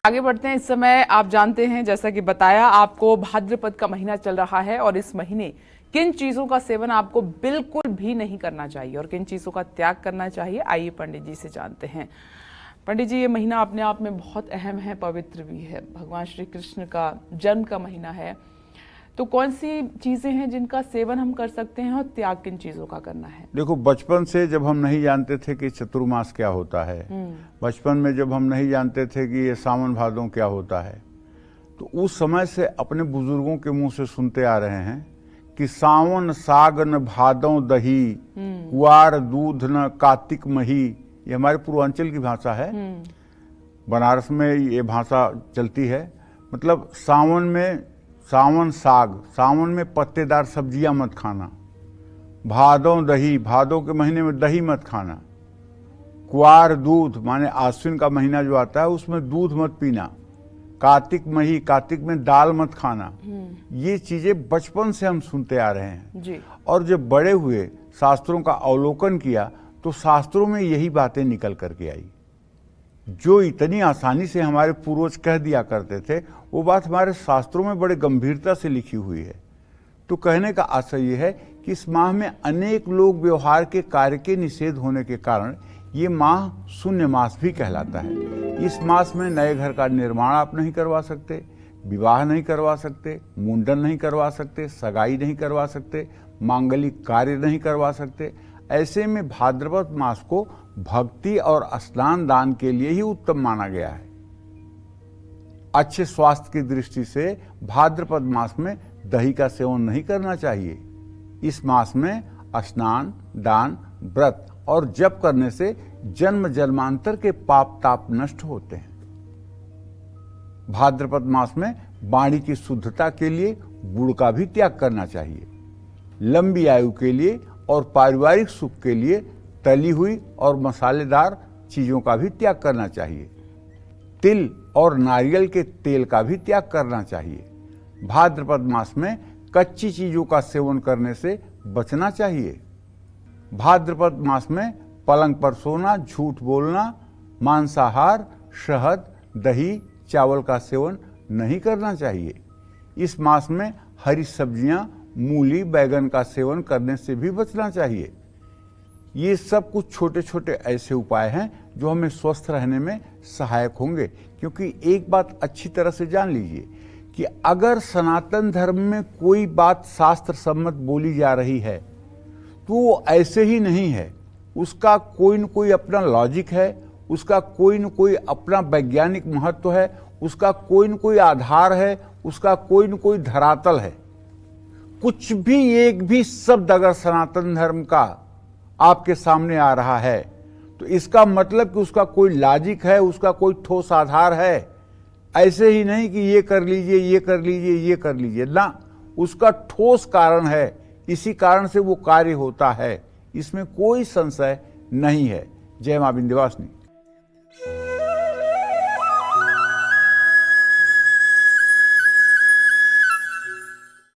आगे बढ़ते हैं। इस समय आप जानते हैं, जैसा कि बताया आपको, भाद्रपद का महीना चल रहा है और इस महीने किन चीजों का सेवन आपको बिल्कुल भी नहीं करना चाहिए और किन चीजों का त्याग करना चाहिए, आइए पंडित जी से जानते हैं। पंडित जी, ये महीना अपने आप में बहुत अहम है, पवित्र भी है, भगवान श्री कृष्ण का जन्म का महीना है, तो कौन सी चीजें हैं जिनका सेवन हम कर सकते हैं और त्याग किन चीजों का करना है? देखो, बचपन से जब हम नहीं जानते थे कि चतुर्मास क्या होता है, बचपन में जब हम नहीं जानते थे कि ये सावन भादों क्या होता है, तो उस समय से अपने बुजुर्गों के मुंह से सुनते आ रहे हैं कि सावन सागन भादों दही, कुआर दूध न कार्तिक मही। ये हमारे पूर्वांचल की भाषा है, बनारस में ये भाषा चलती है। मतलब सावन में सावन साग, सावन में पत्तेदार सब्जियां मत खाना, भादों दही, भादों के महीने में दही मत खाना, कुआर दूध माने आश्विन का महीना जो आता है उसमें दूध मत पीना, कार्तिक मही, कार्तिक में दाल मत खाना। ये चीजें बचपन से हम सुनते आ रहे हैं जी। और जब बड़े हुए, शास्त्रों का अवलोकन किया, तो शास्त्रों में यही बातें निकल करके आई। जो इतनी आसानी से हमारे पूर्वज कह दिया करते थे, वो बात हमारे शास्त्रों में बड़े गंभीरता से लिखी हुई है। तो कहने का आशय ये है कि इस माह में अनेक लोग व्यवहार के कार्य के निषेध होने के कारण ये माह शून्य मास भी कहलाता है। इस मास में नए घर का निर्माण आप नहीं करवा सकते, विवाह नहीं करवा सकते, मुंडन नहीं करवा सकते, सगाई नहीं करवा सकते, मांगलिक कार्य नहीं करवा सकते। ऐसे में भाद्रपद मास को भक्ति और स्नान दान के लिए ही उत्तम माना गया है। अच्छे स्वास्थ्य की दृष्टि से भाद्रपद मास में दही का सेवन नहीं करना चाहिए। इस मास में स्नान, दान, व्रत और जप करने से जन्म जन्मांतर के पाप ताप नष्ट होते हैं। भाद्रपद मास में वाणी की शुद्धता के लिए गुड़ का भी त्याग करना चाहिए। लंबी आयु के लिए और पारिवारिक सुख के लिए तली हुई और मसालेदार चीजों का भी त्याग करना चाहिए। तिल और नारियल के तेल का भी त्याग करना चाहिए। भाद्रपद मास में कच्ची चीजों का सेवन करने से बचना चाहिए। भाद्रपद मास में पलंग पर सोना, झूठ बोलना, मांसाहार, शहद, दही, चावल का सेवन नहीं करना चाहिए। इस मास में हरी सब्जियां, मूली, बैगन का सेवन करने से भी बचना चाहिए। ये सब कुछ छोटे छोटे ऐसे उपाय हैं जो हमें स्वस्थ रहने में सहायक होंगे। क्योंकि एक बात अच्छी तरह से जान लीजिए कि अगर सनातन धर्म में कोई बात शास्त्र सम्मत बोली जा रही है तो वो ऐसे ही नहीं है, उसका कोई न कोई अपना लॉजिक है, उसका कोई न कोई अपना वैज्ञानिक महत्व है, उसका कोई न कोई आधार है, उसका कोई न कोई धरातल है। कुछ भी एक भी शब्द अगर सनातन धर्म का आपके सामने आ रहा है तो इसका मतलब कि उसका कोई लॉजिक है, उसका कोई ठोस आधार है। ऐसे ही नहीं कि ये कर लीजिए, ये कर लीजिए, ये कर लीजिए, ना, उसका ठोस कारण है, इसी कारण से वो कार्य होता है, इसमें कोई संशय नहीं है। जय मां विंध्यवासिनी।